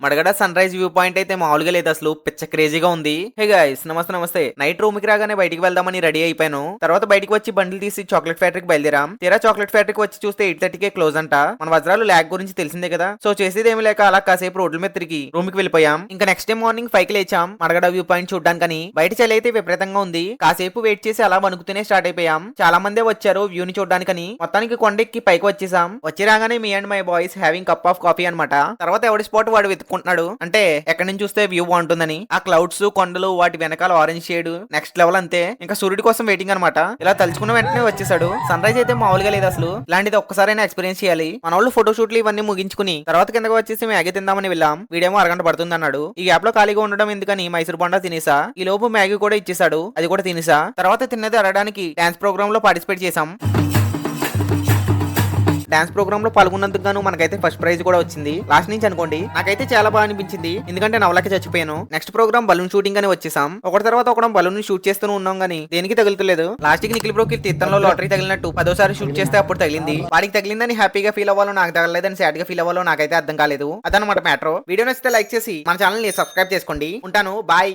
Madagada sun rise view point అయితే మామూలుగా లేదు, అసలు పిచ్చ క్రేజీగా ఉంది. హే గైస్, నమస్తే నమస్తే. నైట్ రూమ్ కి రాగానే బయటికి వెళ్దామని రెడీ అయిపోయాను. తర్వాత బయటికి వచ్చి బండిల్ తీసి చాక్లెట్ ఫ్యాక్టరీకి బయలుదేరాం. తీరా చాక్లెట్ ఫ్యాక్టరీకి వచ్చి చూస్తే 8:30కే క్లోజ్ అంట. మన వజ్రాలు ల్యాగ్ గురించి తెలిసిందే కదా, సో చేసేది ఏమి లేక అలా కాసేపు రోడ్ల మీద తిరిగి రూమ్ కి వెళ్ళిపోయాం. ఇంకా నెక్స్ట్ డే మార్నింగ్ 5కి లేచాం మడగడ వ్యూ పాయింట్ చూడడానికని. బయట చలి అయితే విపరీతంగా ఉంది. కాసేపు వెయిట్ చేసి అలా వణుకుతూనే స్టార్ట్ అయిపోయాం. చాలా మందే వచ్చారు వ్యూ ని చూడడానికని. మొత్తానికి కొండెక్కి పైకి వచ్చేసాం. వచ్చి రాగానే me and my boys having cup of coffee అనమాట. తర్వాత ఎవడి స్పాట్ వాడు వెతుక్కుంటున్నాడు, అంటే ఎక్కడి నుంచి చూస్తే వ్యూ బాగుంటుందని. ఆ క్లౌడ్స్, కొండలు, వాటి వెనకాల ఆరెంజ్ షేడ్ నెక్స్ట్ లెవెల్ అంతే. ఇంకా సూర్యుడి కోసం వెయిటింగ్ అనమాట. ఇలా తలుచుకున్న వెంటనే వచ్చేసాడు. సన్ రైజ్ అయితే మామూలుగా లేదు అసలు. ఇలాంటిది ఒక్కసారైనా ఎక్స్పీరియన్స్ చేయాలి. మన వాళ్ళు ఫోటో షూట్లు ఇవన్నీ ముగించుకుని తర్వాత కిందకి వచ్చేసి మ్యాగీ తిందామని వెళ్ళాం. వీడేమో అరగంట పడుతుంది అన్నాడు. ఈ గ్యాప్ లో ఖాళీగా ఉండడం ఎందుకని మైసూర్ బొండా తినేసా. ఈ లోపు మ్యాగీ కూడా ఇచ్చేసాడు, అది కూడా తినేసా. తర్వాత తిన్నది అరగడానికి డాన్స్ ప్రోగ్రామ్ లో పార్టిసిపేట్ చేసాం. డాన్స్ ప్రోగ్రామ్ లో పాల్గొన్నందుకు గాను మనకైతే ఫస్ట్ ప్రైజ్ కూడా వచ్చింది. లాస్ట్ నుంచి అనుకోండి, నాకైతే చాలా బాగా అనిపించింది. ఎందుకంటే నవలకి చచ్చిపోయాను. నెక్స్ట్ ప్రోగ్రామ్ బలూన్ షూటింగ్ అని వచ్చేసాం. ఒకటి తర్వాత ఒకటి బలూన్ షూట్ చేస్తూ ఉన్నాం గానీ దేనికి తగులుతలేదు. లాస్ట్ కి నిఖిల్ బ్రోకి తీర్థంలో లాటరీ తగిలినట్టు 10వ సారి షూట్ చేస్తే అప్పుడు తగిలింది. వాడికి తగిలిందని హ్యాపీగా ఫీల్ అవ్వాలో, నాకు తగలేదని సాడ్ గా ఫీల్ అవ్వాలో నాకైతే అర్థం కాలేదు. అదనమాట మ్యాటర్. వీడియో నచ్చితే లైక్ చేసి మన ఛానల్ ని సబ్స్క్రైబ్ చేసుకోండి. ఉంటాను, బాయ్.